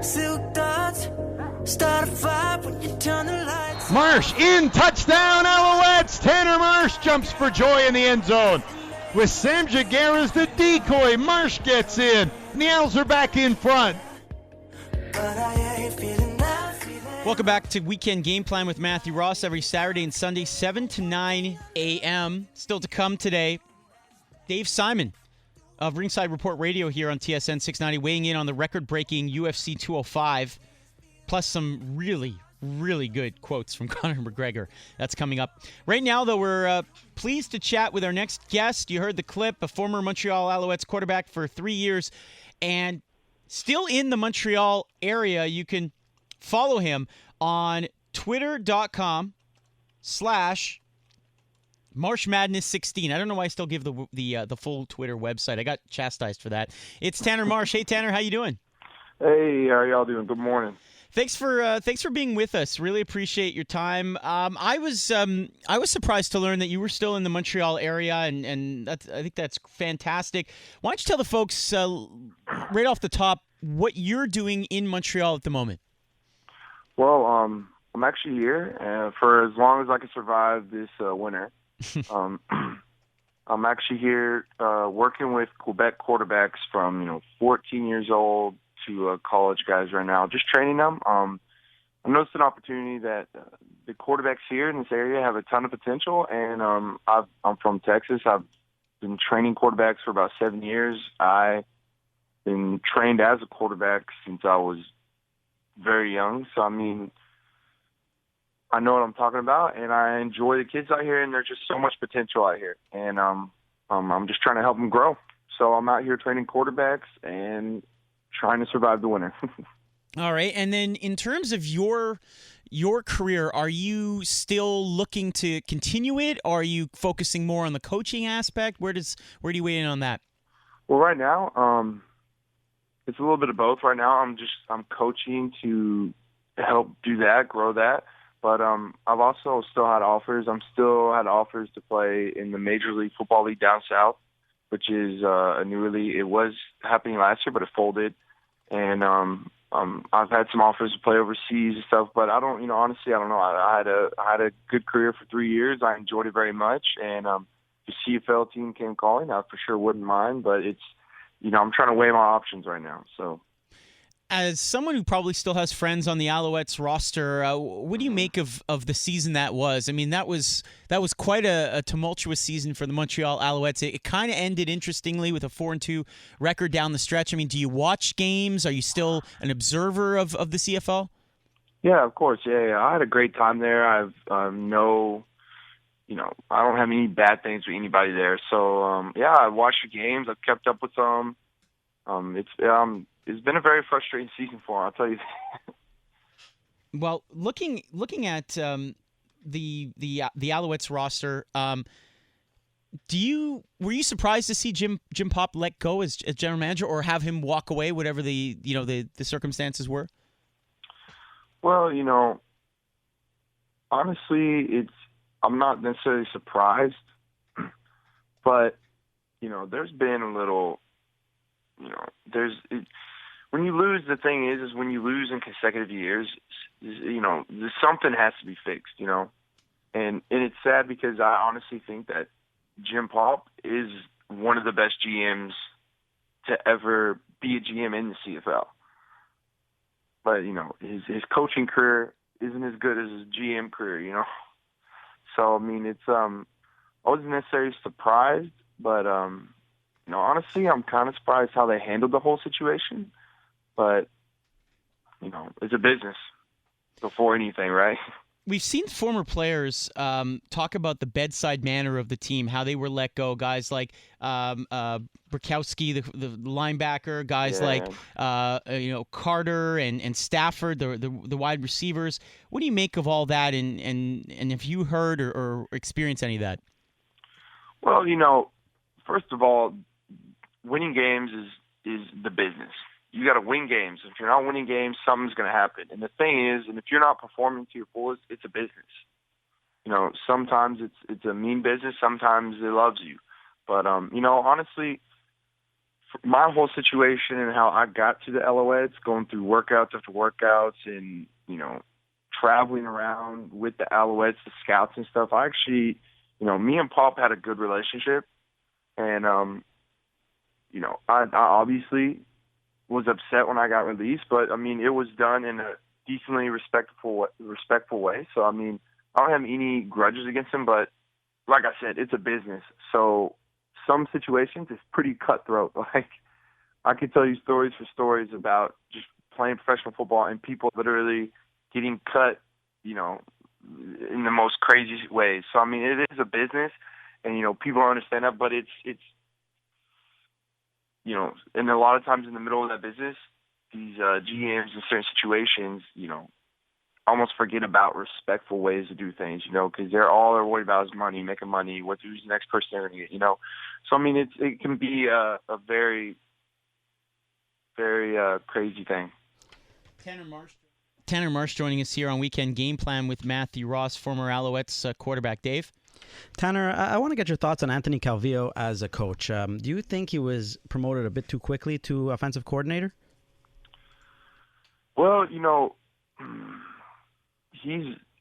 Silk thoughts start a fire when you turn the lights. Marsh in, touchdown Alouettes. Tanner Marsh jumps for joy in the end zone. With Sam Jaguar as the decoy, Marsh gets in, and the Owls are back in front. But I ain't feeling that. Welcome back to Weekend Game Plan with Matthew Ross every Saturday and Sunday, 7 to 9 a.m. Still to come today, Dave Simon of Ringside Report Radio here on TSN 690 weighing in on the record-breaking UFC 205, plus some really good quotes from Conor McGregor. That's coming up. Right now, though, we're pleased to chat with our next guest. You heard the clip, a former Montreal Alouettes quarterback for 3 years, and still in the Montreal area. You can follow him on twitter.com/MarshMadness16. I don't know why I still give the full Twitter website. I got chastised for that. It's Tanner Marsh. Hey, Tanner, how you doing? Hey, how are y'all doing? Good morning. Thanks for being with us. Really appreciate your time. I was surprised to learn that you were still in the Montreal area, and I think that's fantastic. Why don't you tell the folks right off the top what you're doing in Montreal at the moment? Well, I'm actually here for as long as I can survive this winter. I'm actually here working with Quebec quarterbacks from 14 years old to college guys right now, just training them. I noticed an opportunity that the quarterbacks here in this area have a ton of potential, and I'm from Texas. I've been training quarterbacks for about 7 years. I've been trained as a quarterback since I was very young, so I mean, I know what I'm talking about, and I enjoy the kids out here, and there's just so much potential out here, and I'm just trying to help them grow. So I'm out here training quarterbacks and trying to survive the winter. All right, and then in terms of your career, are you still looking to continue it, or are you focusing more on the coaching aspect? Where do you weigh in on that? Well, right now, it's a little bit of both. Right now, I'm coaching to help do that, grow that. But I've also still had offers. I'm still had offers to play in the Major League Football League down south, which is a new league. It was happening last year, but it folded. And I've had some offers to play overseas and stuff, but I don't, honestly, I don't know. I had a good career for 3 years. I enjoyed it very much, and the CFL team came calling. I for sure wouldn't mind, but it's, I'm trying to weigh my options right now. So, as someone who probably still has friends on the Alouettes roster, what do you make of the season that was? I mean, that was quite a tumultuous season for the Montreal Alouettes. It kind of ended interestingly with a 4-2 record down the stretch. I mean, do you watch games? Are you still an observer of the CFL? Yeah, of course. Yeah. I had a great time there. I don't have any bad things with anybody there. So, I watched the games. I've kept up with them. It's been a very frustrating season for him, I'll tell you that. Well, looking at the Alouettes roster, were you surprised to see Jim Popp let go as general manager, or have him walk away, whatever the circumstances were? Well, honestly, I'm not necessarily surprised, but there's been a little. When you lose, the thing is when you lose in consecutive years, something has to be fixed, and it's sad because I honestly think that Jim Popp is one of the best GMs to ever be a GM in the CFL. But, his coaching career isn't as good as his GM career, So, I mean, I wasn't necessarily surprised, but, honestly, I'm kind of surprised how they handled the whole situation. But, it's a business before anything, right? We've seen former players talk about the bedside manner of the team, how they were let go. Guys like Burkowski, the linebacker, guys like Carter and Stafford, the wide receivers. What do you make of all that? And have you heard or experienced any of that? Well, first of all, winning games is the business. You got to win games. If you're not winning games, something's going to happen. And the thing is, if you're not performing to your fullest, it's a business. Sometimes it's a mean business. Sometimes it loves you. But honestly, my whole situation and how I got to the Alouettes, going through workouts after workouts and, traveling around with the Alouettes, the scouts and stuff, I actually, me and Popp had a good relationship. And, I obviously was upset when I got released, but, it was done in a decently respectful way. So, I don't have any grudges against him, but like I said, it's a business. So some situations it's pretty cutthroat. Like, I could tell you stories for stories about just playing professional football and people literally getting cut, in the most crazy ways. So, it is a business, and, people don't understand that, but it's and a lot of times in the middle of that business, these GMs in certain situations, almost forget about respectful ways to do things, because all they're worried about is money, making money, who's the next person they're going to get, So, it can be a very, very crazy thing. Tanner Marsh joining us here on Weekend Game Plan with Matthew Ross, former Alouettes quarterback. Dave? Tanner, I want to get your thoughts on Anthony Calvillo as a coach. Do you think he was promoted a bit too quickly to offensive coordinator? Well,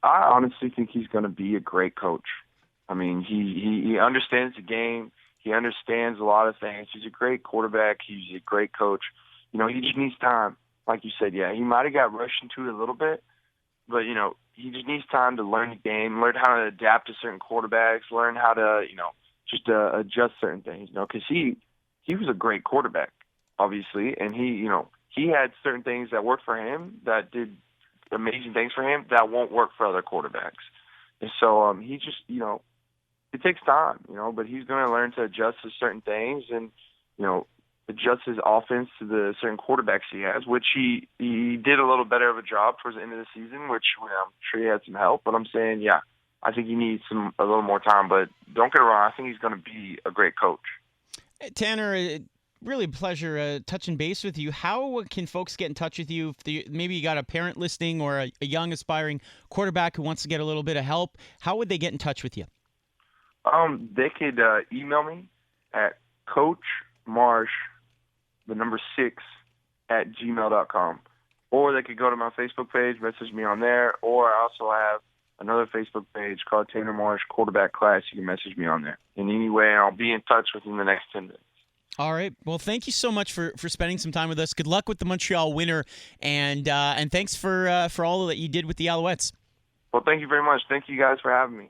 I honestly think he's going to be a great coach. He understands the game. He understands a lot of things. He's a great quarterback. He's a great coach. He just needs time. Like you said, yeah, he might have got rushed into it a little bit, but, he just needs time to learn the game, learn how to adapt to certain quarterbacks, learn how to, just adjust certain things, because he was a great quarterback, obviously, and he had certain things that worked for him, that did amazing things for him, that won't work for other quarterbacks. And so he just, it takes time, but he's going to learn to adjust to certain things and, adjust his offense to the certain quarterbacks he has, which he did a little better of a job towards the end of the season, which I'm sure he had some help. But I'm saying, yeah, I think he needs a little more time. But don't get it wrong, I think he's going to be a great coach. Tanner, really a pleasure touching base with you. How can folks get in touch with you? If maybe you got a parent listening or a young aspiring quarterback who wants to get a little bit of help, how would they get in touch with you? They could email me at coachmarsh6@gmail.com. Or they could go to my Facebook page, message me on there, or I also have another Facebook page called Tanner Marsh Quarterback Class. You can message me on there. In any way, I'll be in touch within the next 10 minutes. All right. Well, thank you so much for spending some time with us. Good luck with the Montreal winner, and thanks for all that you did with the Alouettes. Well, thank you very much. Thank you guys for having me.